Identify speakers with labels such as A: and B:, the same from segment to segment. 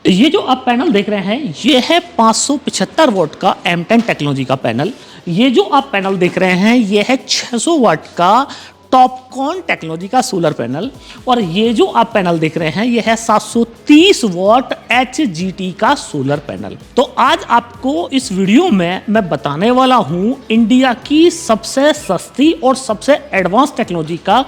A: ये जो आप पैनल देख रहे हैं ये है 575 वॉट का M10 टेक्नोलॉजी का पैनल। ये जो आप पैनल देख रहे हैं ये है 600 वाट का टॉपकॉन टेक्नोलॉजी का सोलर पैनल। और ये जो आप पैनल देख रहे हैं ये है 730 वॉट HGT का सोलर पैनल। तो आज आपको इस वीडियो में मैं बताने वाला हूं इंडिया की सबसे सस्ती और सबसे एडवांस टेक्नोलॉजी का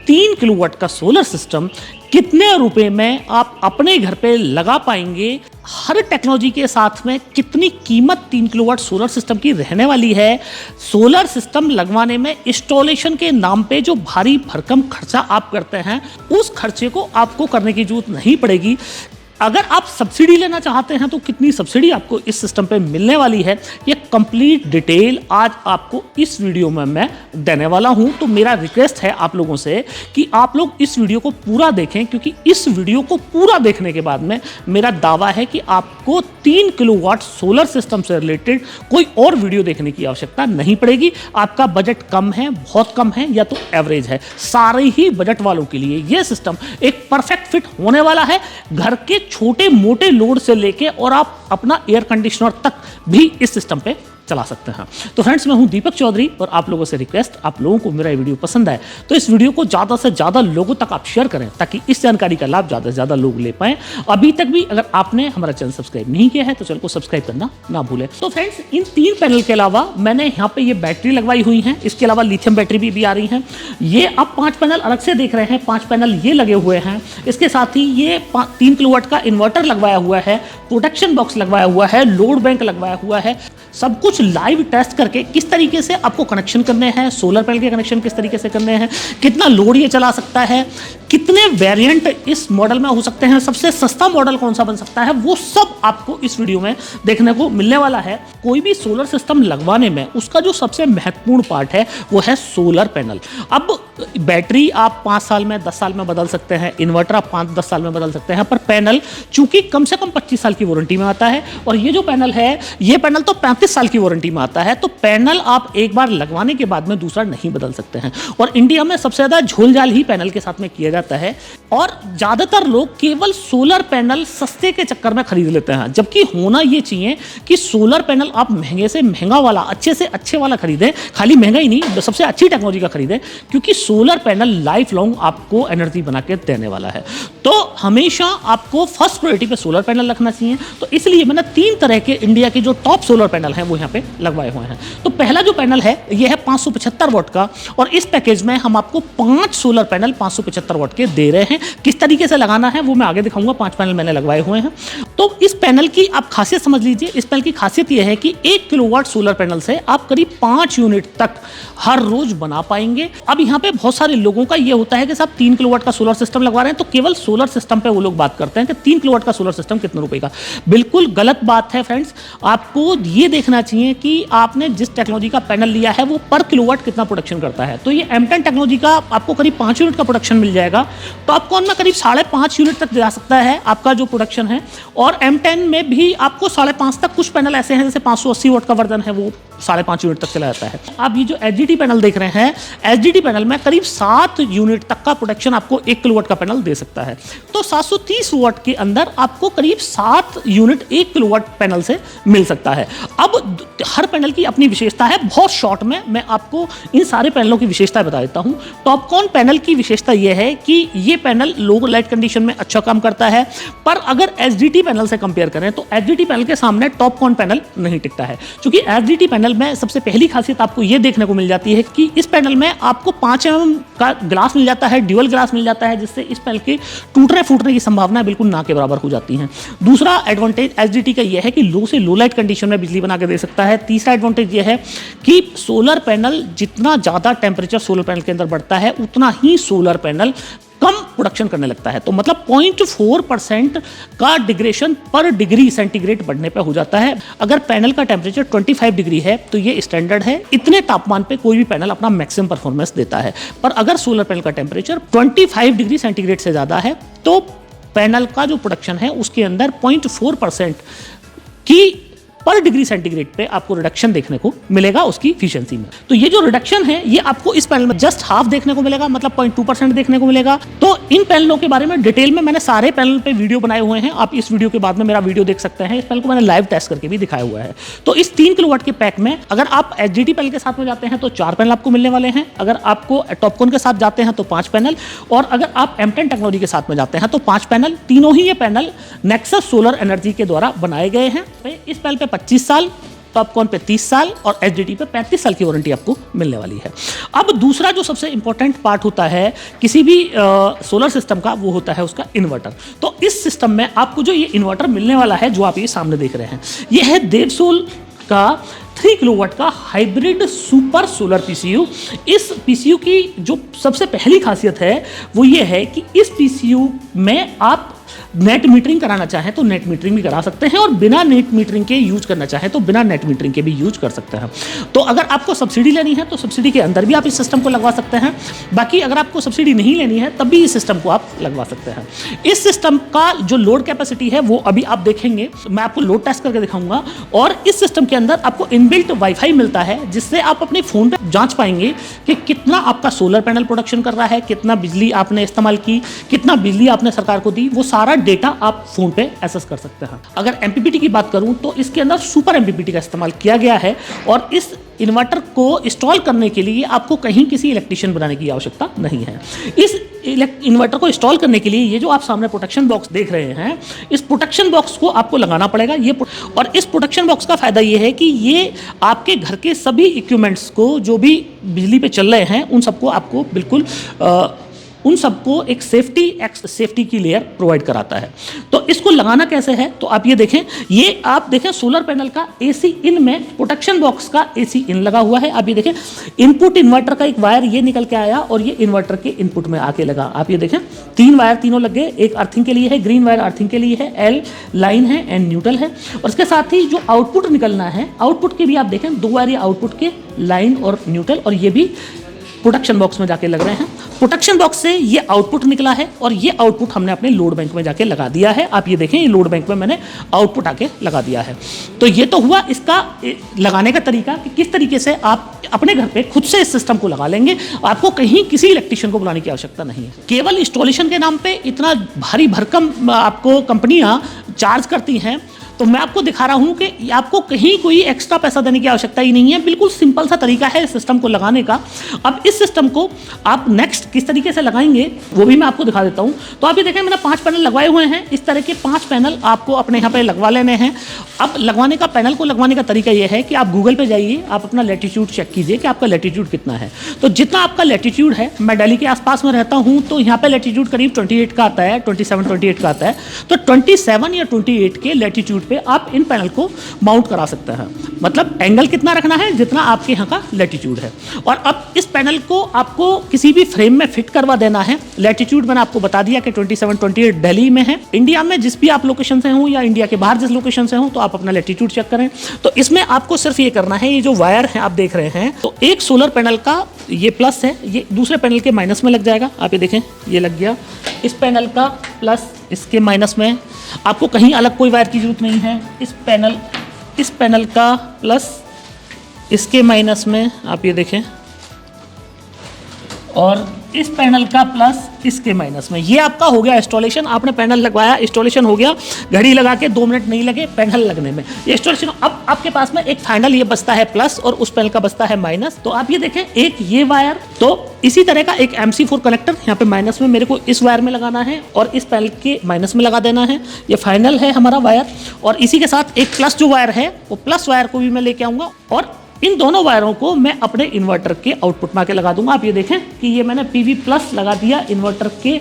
A: 3 किलोवाट का सोलर सिस्टम कितने रुपए में आप अपने घर पे लगा पाएंगे। हर टेक्नोलॉजी के साथ में कितनी कीमत 3 किलोवाट सोलर सिस्टम की रहने वाली है। सोलर सिस्टम लगवाने में इंस्टॉलेशन के नाम पे जो भारी भरकम खर्चा आप करते हैं उस खर्चे को आपको करने की जरूरत नहीं पड़ेगी। अगर आप सब्सिडी लेना चाहते हैं तो कितनी सब्सिडी आपको इस सिस्टम पे मिलने वाली है ये कंप्लीट डिटेल आज आपको इस वीडियो में मैं देने वाला हूं। तो मेरा रिक्वेस्ट है आप लोगों से कि आप लोग इस वीडियो को पूरा देखें, क्योंकि इस वीडियो को पूरा देखने के बाद में मेरा दावा है कि आपको 3 किलोवाट सोलर सिस्टम से रिलेटेड कोई और वीडियो देखने की आवश्यकता नहीं पड़ेगी। आपका बजट कम है, बहुत कम है या तो एवरेज है, सारे ही बजट वालों के लिए ये सिस्टम एक परफेक्ट फिट होने वाला है। घर के छोटे मोटे लोड से लेके और आप अपना एयर कंडीशनर तक भी इस सिस्टम पे चला सकते हैं। तो फ्रेंड्स, मैं हूं दीपक चौधरी और आप लोगों से रिक्वेस्ट, आप लोगों को मेरा ये वीडियो पसंद आए तो इस वीडियो को ज़्यादा से ज़्यादा लोगों तक आप शेयर करें ताकि इस जानकारी का लाभ ज़्यादा से ज़्यादा लोग ले पाएं। अभी तक भी अगर आपने हमारा चैनल सब्सक्राइब नहीं किया है तो चैनल को सब्सक्राइब करना ना भूलें। तो फ्रेंड्स, इन 3 पैनल के अलावा मैंने यहाँ पे ये बैटरी लगवाई हुई है, इसके अलावा लिथियम बैटरी भी आ रही है। ये आप 5 पैनल अलग से देख रहे हैं, 5 पैनल ये लगे हुए हैं। इसके साथ ही ये 3 किलोवाट का इन्वर्टर लगवाया हुआ है, प्रोटेक्शन बॉक्स लगवाया हुआ है, लोड बैंक लगवाया हुआ है। सब कुछ लाइव टेस्ट करके किस तरीके से आपको कनेक्शन करने हैं, सोलर पैनल के कनेक्शन किस तरीके से करने हैं, कितना लोड ये चला सकता है, कितने वेरिएंट इस मॉडल में हो सकते हैं, सबसे सस्ता मॉडल कौन सा बन सकता है, वो सब आपको इस वीडियो में देखने को मिलने वाला है। कोई भी सोलर सिस्टम लगवाने में उसका जो सबसे महत्वपूर्ण पार्ट है वो है सोलर पैनल। अब बैटरी आप 5 साल में 10 साल में बदल सकते हैं, इन्वर्टर आप 5-10 साल में बदल सकते हैं, पर पैनल चूंकि कम से कम 25 साल की वारंटी में आता है और ये जो पैनल है ये पैनल तो 35 साल की वारंटी में आता है। तो पैनल आप एक बार लगवाने के बाद में दूसरा नहीं बदल सकते हैं। और इंडिया में सबसे ज्यादा झोलझाल ही पैनल के साथ में किया जाता है और ज्यादातर लोग केवल सोलर पैनल सस्ते के चक्कर में खरीद लेते हैं, जबकि होना ये चाहिए कि सोलर पैनल आप महंगे से महंगा वाला, अच्छे से अच्छे वाला खरीदें। खाली महंगा ही नहीं, सबसे अच्छी टेक्नोलॉजी का खरीदें, क्योंकि सोलर पैनल लाइफ लॉन्ग आपको एनर्जी बना के देने वाला है। तो हमेशा आपको फर्स्ट प्रायोरिटी पे सोलर पैनल रखना चाहिए। तो इसलिए मैंने 3 तरह के इंडिया के जो टॉप सोलर पैनल हैं वो यहाँ पे लगवाए हुए हैं। तो पहला जो पैनल है ये है 575 वॉट का और इस पैकेज में हम आपको 5 सोलर पैनल 575 वॉट के दे रहे हैं। किस तरीके से लगाना है वो मैं आगे दिखाऊंगा। 5 पैनल मैंने लगवाए हुए हैं। तो इस पैनल की आप खासियत समझ लीजिए। इस पैनल की खासियत यह है कि 1 किलोवाट सोलर पैनल से आप करीब 5 यूनिट तक हर रोज बना पाएंगे। अब यहाँ पे बहुत सारे लोगों का ये होता है कि साहब 3 किलोवाट का सोलर सिस्टम लगवा रहे हैं तो केवल सोलर सिस्टम पे वो लोग बात करते हैं कि 3 किलोवाट का सोलर सिस्टम कितने रुपए का। बिल्कुल गलत बात है फ्रेंड्स। आपको ये देखना चाहिए कि आपने जिस टेक्नोलॉजी का पैनल लिया है वो पर किलोवाट कितना प्रोडक्शन करता है। तो ये M10 टेक्नोलॉजी का आपको करीब 5 यूनिट का प्रोडक्शन मिल जाएगा। टॉपकॉन में करीब 5.5 यूनिट तक जा सकता है आपका जो प्रोडक्शन है, और M10 में भी आपको 5.5 तक। कुछ पैनल ऐसे हैं जैसे 580 वॉट का वर्जन है वो 5.5 यूनिट तक चला जाता है। आप ये जो HGT पैनल देख रहे हैं, HGT पैनल में करीब 7 यूनिट तक का प्रोडक्शन आपको 1 किलोवाट का पैनल दे सकता है। तो 730 वॉट के अंदर आपको करीब 7 यूनिट 1 किलोवाट पैनल से मिल सकता है। अब हर पैनल की अपनी विशेषता है। बहुत शॉर्ट में मैं आपको इन सारे पैनलों की विशेषता बता देता हूं। टॉपकॉन पैनल की विशेषता यह है कि ये पैनल लो लाइट कंडीशन में अच्छा काम करता है, पर अगर HGT पैनल से कंपेयर करें तो HGT पैनल के सामने टॉपकॉन पैनल नहीं टिकता है। क्योंकि HGT पैनल में सबसे पहली खासियत आपको यह देखने को मिल जाती है कि इस पैनल में आपको 5 mm का ग्लास मिल जाता है, ड्यूअल ग्लास मिल जाता है, जिससे इस पैनल के टूटने फूटने की संभावना बिल्कुल ना के बराबर हो जाती है। दूसरा एडवांटेज HGT का यह है कि लो से लो लाइट कंडीशन में बिजली बना के दे सकता है। तीसरा एडवांटेज यह है कि सोलर पैनल, जितना ज्यादा टेम्परेचर सोलर पैनल के अंदर बढ़ता है उतना ही सोलर पैनल कम प्रोडक्शन करने लगता है। तो मतलब 0.4% का डिग्रेशन पर डिग्री सेंटीग्रेड बढ़ने पे हो जाता है। अगर पैनल का टेम्परेचर 25 डिग्री है तो ये स्टैंडर्ड है। इतने तापमान पे कोई भी पैनल अपना मैक्सिमम परफॉर्मेंस देता है। पर अगर सोलर पैनल का टेम्परेचर 25 डिग्री सेंटीग्रेड से ज़्यादा है तो पैनल का जो प्रोडक्शन है उसके अंदर 0.4% की पर डिग्री सेंटीग्रेड पे आपको रिडक्शन देखने को मिलेगा उसकी एफिशिएंसी में। तो ये जो रिडक्शन है ये आपको इस पैनल में जस्ट हाफ देखने को मिलेगा, मतलब 0.2% देखने को मिलेगा। तो इन पैनलों के बारे में डिटेल में मैंने सारे पैनल पे वीडियो बनाए हुए हैं, आप इस वीडियो के बाद में मेरा वीडियो देख सकते हैं। इस पैनल को मैंने लाइव टेस्ट करके भी दिखाया हुआ है। तो इस 3 किलोवाट के पैक में अगर आप एचजीटी पैनल के साथ में जाते हैं तो 4 पैनल आपको मिलने वाले हैं, अगर आपको टॉपकॉन के साथ जाते हैं तो 5 पैनल, और अगर आप M10 टेक्नोलॉजी के साथ में जाते हैं तो 5 पैनल। तीनों ही ये पैनल नेक्सस सोलर एनर्जी के द्वारा बनाए गए हैं। इस पैनल पे 25 साल, टॉपकॉन पे 30 साल और एचजीटी पे 35 साल की वारंटी आपको मिलने वाली है। अब दूसरा जो सबसे इंपॉर्टेंट पार्ट होता है किसी भी सोलर सिस्टम का, वो होता है उसका इन्वर्टर। तो इस सिस्टम में आपको जो ये इन्वर्टर मिलने वाला है जो आप ये सामने देख रहे हैं, ये है देवसोल का 3 किलोवाट का हाइब्रिड सुपर सोलर पीसीयू। इस पीसीयू की जो सबसे पहली खासियत है वो ये है कि इस पीसीयू में आप नेट मीटरिंग कराना चाहें तो नेट मीटरिंग भी करा सकते हैं, और बिना नेट मीटरिंग के यूज करना चाहें तो बिना नेट मीटरिंग के भी यूज कर सकते हैं। तो अगर आपको सब्सिडी लेनी है तो सब्सिडी के अंदर भी आप इस सिस्टम को लगवा सकते हैं। बाकी अगर आपको सब्सिडी नहीं लेनी है तब भी इस सिस्टम को आप लगवा सकते हैं। इस सिस्टम का जो लोड कैपेसिटी है वो अभी आप देखेंगे, मैं आपको लोड टेस्ट करके दिखाऊंगा। और इस सिस्टम के अंदर आपको इनबिल्ट वाईफाई मिलता है जिससे आप अपने फोन पे जांच पाएंगे कि कितना आपका सोलर पैनल प्रोडक्शन कर रहा है, कितना बिजली आपने इस्तेमाल की, कितना बिजली आपने सरकार को दी, वो सारा डेटा आप फोन पे एक्सेस कर सकते हैं। अगर एमपीपीटी की बात करूं तो इसके अंदर सुपर एमपीपीटी का इस्तेमाल किया गया है, और इस इन्वर्टर को इंस्टॉल करने के लिए आपको कहीं किसी इलेक्ट्रीशियन बनाने की आवश्यकता नहीं है। इस इन्वर्टर को इंस्टॉल करने के लिए ये जो आप सामने प्रोटेक्शन बॉक्स देख रहे हैं, इस प्रोटेक्शन बॉक्स को आपको लगाना पड़ेगा। और इस प्रोटेक्शन बॉक्स का फायदा ये है कि ये आपके घर के सभी इक्विपमेंट्स को जो भी बिजली पे चल रहे हैं उन सबको आपको बिल्कुल उन सबको एक सेफ्टी की लेयर प्रोवाइड कराता है। तो इसको लगाना कैसे है, तो आप ये देखें, ये आप देखें सोलर पैनल का एसी इन में प्रोटेक्शन बॉक्स का एसी इन लगा हुआ है। आप ये देखें, इनपुट इन्वर्टर का एक वायर ये निकल के आया और ये इन्वर्टर के इनपुट में आके लगा। आप ये देखें 3 वायर तीनों लग गए, एक अर्थिंग के लिए है, ग्रीन वायर अर्थिंग के लिए है, एल लाइन है, एंड न्यूट्रल है। और इसके साथ ही जो आउटपुट निकलना है, आउटपुट के भी आप देखें 2 वायर आउटपुट के, लाइन और न्यूट्रल, और ये भी प्रोटेक्शन बॉक्स में जाके लग रहे हैं। प्रोटेक्शन बॉक्स से ये आउटपुट निकला है और ये आउटपुट हमने अपने लोड बैंक में जाके लगा दिया है। आप ये देखें, ये लोड बैंक में मैंने आउटपुट आके लगा दिया है। तो ये तो हुआ इसका लगाने का तरीका कि किस तरीके से आप अपने घर पे खुद से इस सिस्टम को लगा लेंगे। आपको कहीं किसी इलेक्ट्रीशियन को बुलाने की आवश्यकता नहीं है। केवल इंस्टॉलेशन के नाम पे इतना भारी भरकम आपको कंपनियां चार्ज करती हैं, तो मैं आपको दिखा रहा हूं कि आपको कहीं कोई एक्स्ट्रा पैसा देने की आवश्यकता ही नहीं है। बिल्कुल सिंपल सा तरीका है इस सिस्टम को लगाने का। अब इस सिस्टम को आप नेक्स्ट किस तरीके से लगाएंगे वो भी मैं आपको दिखा देता हूं। तो आप ये देखें, मैंने 5 पैनल लगवाए हुए हैं। इस तरह के 5 पैनल आपको अपने यहाँ पे लगवा लेने हैं। अब लगवाने का पैनल को लगवाने का तरीका ये है कि आप गूगल पे जाइए, आप अपना लैटिट्यूड चेक कीजिए कि आपका लैटिट्यूड कितना है। तो जितना आपका लैटिट्यूड है, मैं दिल्ली के आसपास में रहता हूँ, तो यहाँ पे लैटिट्यूड करीब 28 का आता है, 27-28 का आता है। तो 27 या 28 के लैटिट्यूड पे आप इन पैनल को माउंट करा सकते हैं। मतलब एंगल कितना रखना है, जितना आपके यहाँ का लैटिट्यूड है। और अब इस पैनल को आपको किसी भी फ्रेम में फिट करवा देना है। लैटिट्यूड मैंने आपको बता दिया कि 27-28 दिल्ली में है। इंडिया में जिस भी आप लोकेशन से हो या इंडिया के बाहर जिस लोकेशन से हो, तो आप अपना लैटिट्यूड चेक करें। तो इसमें आपको सिर्फ ये करना है, ये जो वायर है आप देख रहे हैं, तो एक सोलर पैनल का ये प्लस है, ये दूसरे पैनल के माइनस में लग जाएगा। आप ये देखें, ये लग गया। इस पैनल का प्लस इसके माइनस में, आपको कहीं अलग कोई वायर की जरूरत नहीं है। इस पैनल का प्लस इसके माइनस में, आप ये देखें, और इस पैनल का प्लस इसके माइनस में। ये आपका हो गया इंस्टॉलेशन। आपने पैनल लगवाया, इंस्टॉलेशन हो गया, घड़ी लगा के 2 मिनट नहीं लगे पैनल लगने में, ये इंस्टॉलेशन। अब आपके पास में एक फाइनल ये बचता है प्लस और उस पैनल का बचता है माइनस। तो आप ये देखें, एक ये वायर, तो इसी तरह का एक MC4 कनेक्टर यहाँ पे माइनस में मेरे को इस वायर में लगाना है और इस पैनल के माइनस में लगा देना है। ये फाइनल है हमारा वायर। और इसी के साथ एक प्लस जो वायर है, वो प्लस वायर को भी मैं लेके आऊँगा और इन दोनों वायरों को मैं अपने इन्वर्टर के आउटपुट में आके लगा दूंगा। आप ये देखें कि ये मैंने PV प्लस लगा दिया इन्वर्टर के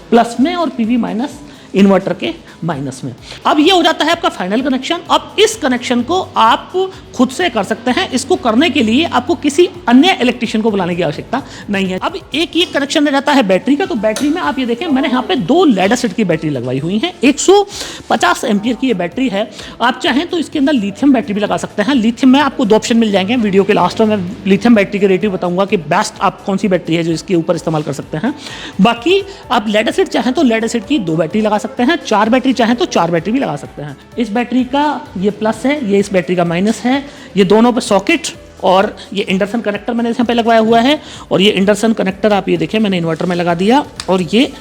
A: प्लस में और PV माइनस इन्वर्टर के माइनस में। अब ये हो जाता है आपका फाइनल कनेक्शन। अब इस कनेक्शन को आप खुद से कर सकते हैं। इसको करने के लिए आपको किसी अन्य इलेक्ट्रीशियन को बुलाने की आवश्यकता नहीं है। अब एक ये कनेक्शन रह जाता है बैटरी का। तो बैटरी में आप ये देखें, मैंने यहाँ पे 2 लेड एसिड की बैटरी लगवाई हुई है। 150 एम्पियर की ये बैटरी है। आप चाहें तो इसके अंदर लिथियम बैटरी भी लगा सकते हैं। लिथियम में आपको 2 ऑप्शन मिल जाएंगे। वीडियो के लास्ट में मैं लिथियम बैटरी के रेट बताऊंगा कि बेस्ट आप कौन सी बैटरी है जो इसके ऊपर इस्तेमाल कर सकते हैं। बाकी आप लेड एसिड चाहें तो लेड एसिड की 2 बैटरी लगा सकते हैं, 4 बैटरी चाहें तो 4 बैटरी भी लगा सकते हैं। इस बैटरी का ये प्लस है, ये इस बैटरी का माइनस है, ये दोनों पे सॉकेट और ये इंडक्शन कनेक्टर मैंने यहाँ पे लगवाया हुआ है। और ये इंडक्शन कनेक्टर आप ये देखें मैंने इन्वर्टर में लगा दिया और ये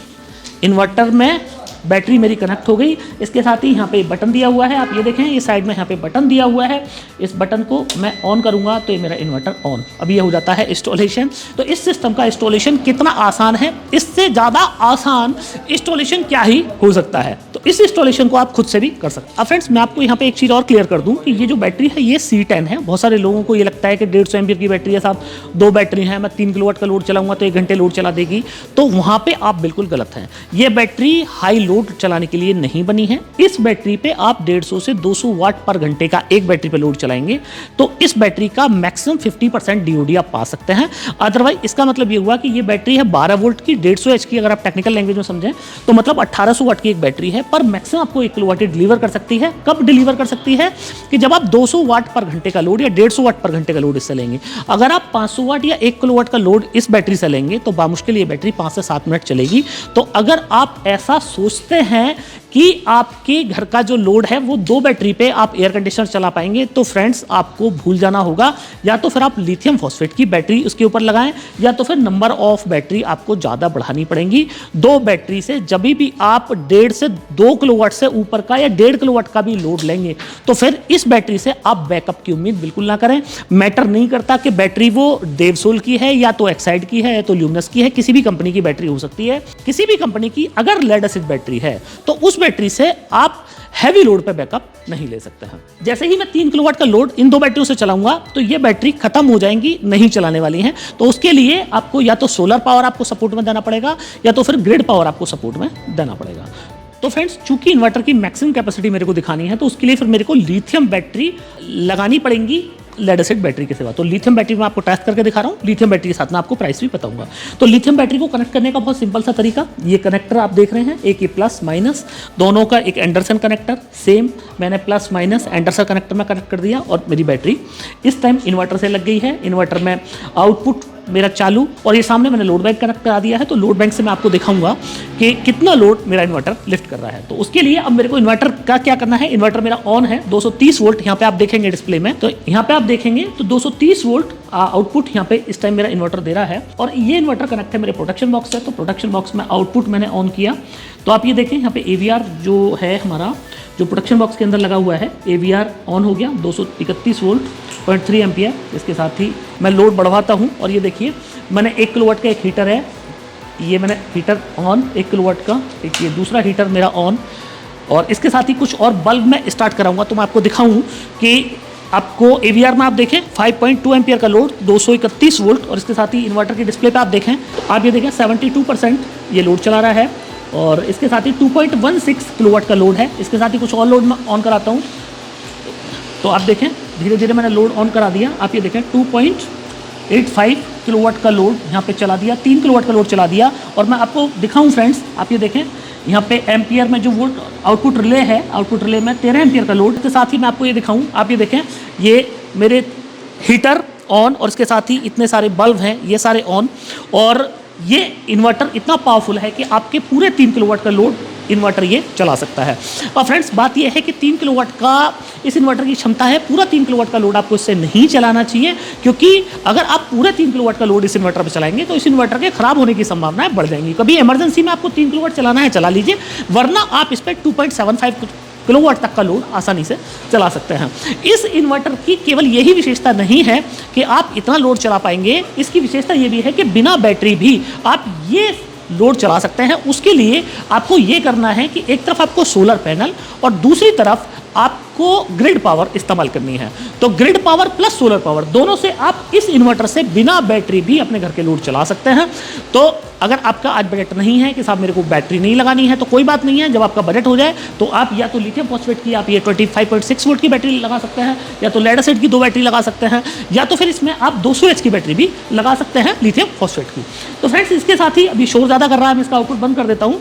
A: इन्वर्टर में बैटरी मेरी कनेक्ट हो गई। इसके साथ ही यहाँ पे बटन दिया हुआ है, आप ये देखें ये साइड में यहाँ पे बटन दिया हुआ है। इस बटन को मैं ऑन करूँगा तो ये मेरा इन्वर्टर ऑन। अब ये हो जाता है इंस्टॉलेशन। तो इस सिस्टम का इंस्टॉलेशन कितना आसान है, इससे ज़्यादा आसान इंस्टॉलेशन क्या ही हो सकता है। तो इस इंस्टॉलेशन को आप खुद से भी कर सकते हैं। अब फ्रेंड्स मैं आपको यहाँ पे एक चीज़ और क्लियर कर दूँ कि ये जो बैटरी है ये C10 है। बहुत सारे लोगों को ये लगता है कि 150 एम्पीयर की बैटरी है साहब, 2 बैटरी हैं, मैं 3 किलोवाट का लोड चलाऊंगा तो 1 घंटे लोड चला देगी। तो वहाँ पे आप बिल्कुल गलत हैं। ये बैटरी हाई लोड चलाने के लिए नहीं बनी है। इस बैटरी पे आप 150 से 200 वाट पर घंटे का एक बैटरी पे लोड चलाएंगे तो इस बैटरी का मैक्सिमम 50% DOD आप पा सकते हैं। अदरवाइज इसका मतलब ये हुआ कि ये बैटरी है 12 वोल्ट की 150 H की, अगर आप टेक्निकल लैंग्वेज में समझें तो मतलब 1800 वाट की एक बैटरी है, पर मैक्सिमम आपको 1 किलोवाट डिलीवर कर सकती है। कब डिलीवर कर सकती है कि जब आप 200 वाट पर घंटे का लोड या 150 वाट पर घंटे का लोड इससे लेंगे। अगर आप 500 वाट या 1 किलोवाट का लोड इस बैटरी से लेंगे तो बामुश्किल ये बैटरी 5 से 7 मिनट चलेगी। तो अगर आप ऐसा सोचते हैं कि आपके घर का जो लोड है वो 2 बैटरी पे आप एयर कंडीशनर चला पाएंगे तो फ्रेंड्स आपको भूल जाना होगा। या तो फिर आप लिथियम फॉस्फेट की बैटरी उसके ऊपर लगाएं या तो फिर नंबर ऑफ बैटरी आपको ज़्यादा बढ़ानी पड़ेंगी। 2 बैटरी से जब भी आप 1.5 से 2 किलोवाट से ऊपर का या 1.5 किलोवाट का भी लोड लेंगे तो फिर इस बैटरी से आप बैकअप की उम्मीद बिल्कुल ना करें। मैटर नहीं करता कि बैटरी वो देवसोल की है या तो एक्साइड की है या तो ल्यूमिनस की है, किसी भी कंपनी की बैटरी हो सकती है। किसी भी कंपनी की अगर लेड एसिड बैटरी है तो उस बैटरी से आप हैवी लोड पे बैकअप नहीं ले सकते हैं। जैसे ही मैं 3 किलोवाट का लोड इन 2 बैटरियों से चलाऊंगा तो ये बैटरी खत्म हो जाएंगी, नहीं चलाने वाली हैं। तो उसके लिए आपको या तो सोलर पावर आपको सपोर्ट में देना पड़ेगा या तो फिर ग्रिड पावर आपको सपोर्ट में देना पड़ेगा। तो फ्रेंड्स चूंकि इन्वर्टर की मैक्सिमम कैपेसिटी मेरे को दिखानी है तो उसके लिए फिर मेरे को लिथियम बैटरी लगानी पड़ेंगी लेड एसिड बैटरी के सिवा। तो लिथियम बैटरी में आपको टेस्ट करके दिखा रहा हूँ। लिथियम बैटरी के साथ में आपको प्राइस भी बताऊंगा। तो लिथियम बैटरी को कनेक्ट करने का बहुत सिंपल सा तरीका, ये कनेक्टर आप देख रहे हैं, एक ये प्लस माइनस दोनों का एक एंडरसन कनेक्टर, सेम मैंने प्लस माइनस एंडरसन कनेक्टर में कनेक्ट कर दिया और मेरी बैटरी इस टाइम इन्वर्टर से लग गई है। इन्वर्टर में आउटपुट मेरा चालू और ये सामने मैंने लोड बैंक कनेक्ट करा दिया है। तो लोड बैंक से मैं आपको दिखाऊंगा कि कितना लोड मेरा इन्वर्टर लिफ्ट कर रहा है। तो उसके लिए अब मेरे को इन्वर्टर का क्या करना है। इन्वर्टर मेरा ऑन है, 230 वोल्ट यहाँ पे आप देखेंगे डिस्प्ले में। तो यहाँ पे आप देखेंगे तो 230 वोल्ट आउटपुट यहाँ पे इस टाइम मेरा इन्वर्टर दे रहा है। और ये इन्वर्टर कनेक्ट है मेरे प्रोडक्शन बॉक्स से। तो प्रोडक्शन बॉक्स में आउटपुट मैंने ऑन किया तो आप ये देखें यहाँ पे AVR जो है हमारा जो प्रोडक्शन बॉक्स के अंदर लगा हुआ है AVR ऑन हो गया 231 वोल्ट 0.3 एम्पियर। इसके साथ ही मैं लोड बढ़वाता हूँ और ये देखिए मैंने 1 किलोवाट का एक हीटर है, ये मैंने हीटर ऑन 1 किलोवाट का, एक ये दूसरा हीटर मेरा ऑन। और इसके साथ ही कुछ और बल्ब मैं स्टार्ट कराऊंगा तो मैं आपको दिखाऊं कि आपको AVR में आप देखें 5.2 एम्पियर का लोड 231 वोल्ट और इसके साथ ही इन्वर्टर की डिस्प्ले पे आप देखें तो आप ये देखें 72% ये लोड चला रहा है। और इसके साथ ही 2.16 किलोवाट का लोड है। इसके साथ ही कुछ और लोड मैं ऑन कराता हूँ तो आप देखें धीरे धीरे मैंने लोड ऑन करा दिया। आप ये देखें 2.85 किलोवाट का लोड यहाँ पे चला दिया, 3 किलोवाट का लोड चला दिया। और मैं आपको दिखाऊं फ्रेंड्स, आप ये देखें यहाँ पे एम्पियर में जो वोल्ट आउटपुट रिले है, आउटपुट रिले में 13 एम्पियर का लोड के साथ ही मैं आपको ये दिखाऊं। आप ये देखें ये मेरे हीटर ऑन और इसके साथ ही इतने सारे बल्ब हैं ये सारे ऑन। और ये इन्वर्टर इतना पावरफुल है कि आपके पूरे 3 किलोवाट का लोड इन्वर्टर ये चला सकता है। और फ्रेंड्स बात ये है कि 3 किलोवाट का इस इन्वर्टर की क्षमता है, पूरा 3 किलोवाट का लोड आपको इससे नहीं चलाना चाहिए क्योंकि अगर आप पूरे 3 किलोवाट का लोड इस इन्वर्टर पर चलाएंगे तो इस इन्वर्टर के खराब होने की संभावनाएं बढ़ जाएंगी। कभी इमरजेंसी में आपको 3 किलोवाट चलाना है चला लीजिए, वरना आप इस पर 2.75 किलोवाट तक का लोड आसानी से चला सकते हैं। इस इन्वर्टर की केवल यही विशेषता नहीं है कि आप इतना लोड चला पाएंगे, इसकी विशेषता ये भी है कि बिना बैटरी भी आप ये लोड चला सकते हैं। उसके लिए आपको ये करना है कि एक तरफ आपको सोलर पैनल और दूसरी तरफ आपको ग्रिड पावर इस्तेमाल करनी है। तो grid power plus solar power दोनों से आप इस इन्वर्टर से बिना बैटरी भी अपने घर के लोड चला सकते हैं। तो अगर आपका आज बजट नहीं है कि साहब मेरे को बैटरी नहीं लगानी है तो कोई बात नहीं है, जब आपका बजट हो जाए तो आप या तो लिथियम फॉस्फेट की आप ये 25.6 वोल्ट की बैटरी लगा सकते हैं या तो लेड एसिड की 2 बैटरी लगा सकते हैं या तो फिर इसमें आप 200 H की बैटरी भी लगा सकते हैं लिथियम फॉस्फेट की। तो फ्रेंड्स इसके साथ ही अभी शोर ज़्यादा कर रहा है, मैं इसका आउटपुट बंद कर देता हूँ।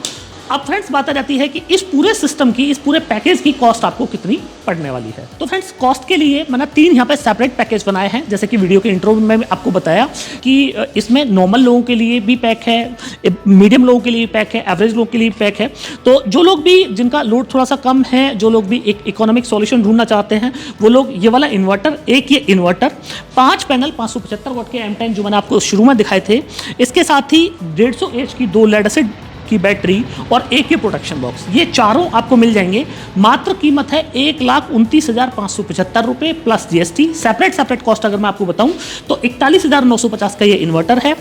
A: अब फ्रेंड्स बात आ जाती है कि इस पूरे सिस्टम की, इस पूरे पैकेज की कॉस्ट आपको कितनी पड़ने वाली है। तो फ्रेंड्स कॉस्ट के लिए मैंने 3 यहाँ पे सेपरेट पैकेज बनाए हैं। जैसे कि वीडियो के इंट्रो में मैं आपको बताया कि इसमें नॉर्मल लोगों के लिए भी पैक है, मीडियम लोगों के लिए पैक है, एवरेज लोगों के लिए पैक है। तो जो लोग भी जिनका लोड थोड़ा सा कम है, जो लोग भी एक इकोनॉमिक सॉल्यूशन ढूंढना चाहते हैं, वो लोग ये वाला इन्वर्टर, एक ये इन्वर्टर, 5 पैनल 575 वाट के M10 जो मैंने आपको शुरू में दिखाए थे, इसके साथ ही 150 एच की 2 लेड एसिड की बैटरी और एक ये प्रोटेक्शन बॉक्स, ये चारों आपको मिल जाएंगे। मात्र कीमत है 1,29,575 रुपये प्लस GST। सेपरेट कॉस्ट अगर मैं आपको बताऊं तो 41,950 का ये इन्वर्टर है,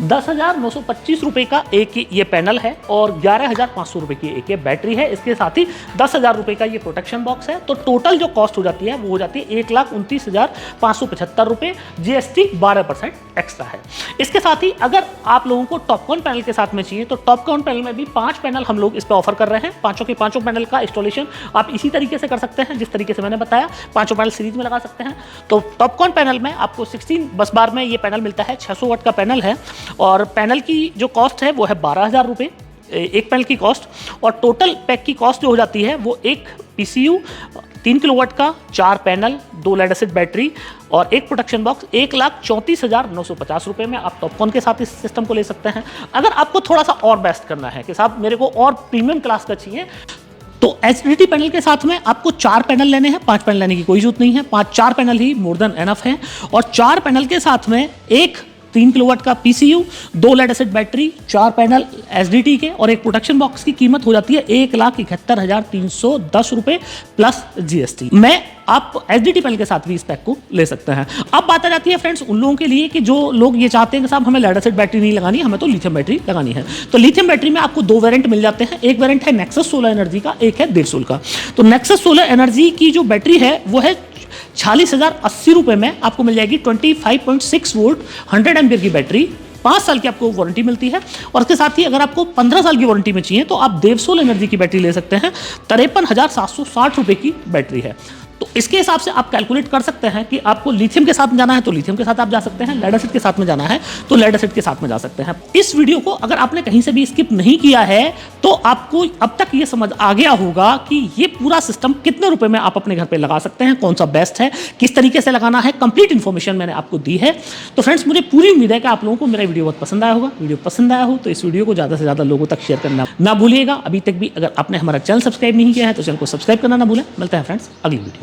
A: 10,925 रुपये का एक ये पैनल है और 11,500 रुपये की एक ये बैटरी है। इसके साथ ही 10,000 रुपये का ये प्रोटेक्शन बॉक्स है। तो टोटल जो कॉस्ट हो जाती है वो हो जाती है 1,29,575 रुपये, GST 12% एक्स्ट्रा है। इसके साथ ही अगर आप लोगों को टॉपकॉन पैनल के साथ में चाहिए तो टॉपकॉन पैनल में भी 5 पैनल हम लोग इस पर ऑफर कर रहे हैं। पांचों के पांचों पैनल का इंस्टॉलेशन आप इसी तरीके से कर सकते हैं जिस तरीके से मैंने बताया, पांचों पैनल सीरीज में लगा सकते हैं। तो टॉपकॉन पैनल में आपको 16 बस बार में ये पैनल मिलता है, 600 वाट का पैनल है और पैनल की जो कॉस्ट है वो है 12,000 रुपये एक पैनल की कॉस्ट। और टोटल पैक की कॉस्ट जो हो जाती है वो एक PCU 3 किलोवाट का, 4 पैनल, 2 लेड एसिड बैटरी और एक प्रोटेक्शन बॉक्स, 1,34,950 रुपये में आप टॉपकॉन के साथ इस सिस्टम को ले सकते हैं। अगर आपको थोड़ा सा और बेस्ट करना है कि साहब मेरे को और प्रीमियम क्लास का चाहिए, तो HDT पैनल के साथ में आपको 4 पैनल लेने हैं, 5 पैनल लेने की कोई जरूरत नहीं है, 4 पैनल ही मोर देन एनफ है। और 4 पैनल के साथ में एक 3 किलोवाट का PCU, 2 lead acid battery, 4 panel HDT के और एक प्रोटेक्शन बॉक्स की कीमत हो जाती है 1,71,310 रुपये प्लस GST। मैं आप HDT पैनल के साथ भी इस पैक को ले सकते हैं। अब बात आ जाती है फ्रेंड्स उन लोगों के लिए कि जो लोग ये चाहते हैं कि साहब हमें लेड एसिड बैटरी नहीं लगानी, हमें तो लिथियम बैटरी लगानी है। तो लिथियम बैटरी में आपको 2 वेरिएंट मिल जाते हैं। एक वेरिएंट है नेक्सस सोलर एनर्जी का, एक है देवसोल का। तो नेक्सस सोलर एनर्जी की जो बैटरी है वो है 46,080 रुपये में आपको मिल जाएगी 25.6 वोल्ट 100 एम्पियर की बैटरी। 5 साल की आपको वारंटी मिलती है और इसके साथ ही अगर आपको 15 साल की वारंटी में चाहिए तो आप देवसोल एनर्जी की बैटरी ले सकते हैं। 53,760 रुपये की बैटरी है। तो इसके हिसाब से आप कैलकुलेट कर सकते हैं कि आपको लिथियम के साथ में जाना है तो लिथियम के साथ आप जा सकते हैं, लेड एसिड के साथ में जाना है तो लेड एसिड के साथ में जा सकते हैं। इस वीडियो को अगर आपने कहीं से भी स्किप नहीं किया है तो आपको अब तक ये समझ आ गया होगा कि ये पूरा सिस्टम कितने रुपए में आप अपने घर पे लगा सकते हैं, कौन सा बेस्ट है, किस तरीके से लगाना है, कंप्लीट इन्फॉर्मेशन मैंने आपको दी है। तो फ्रेंड्स मुझे पूरी उम्मीद है कि आप लोगों को मेरा वीडियो बहुत पसंद आया होगा। वीडियो पसंद आया हो तो इस वीडियो को ज़्यादा से ज़्यादा लोगों तक शेयर करना ना भूलिएगा। अभी तक भी अगर आपने हमारा चैनल सब्सक्राइब नहीं किया है तो चैनल को सब्सक्राइब करना ना भूलें। मिलता है फ्रेंड्स अगली वीडियो।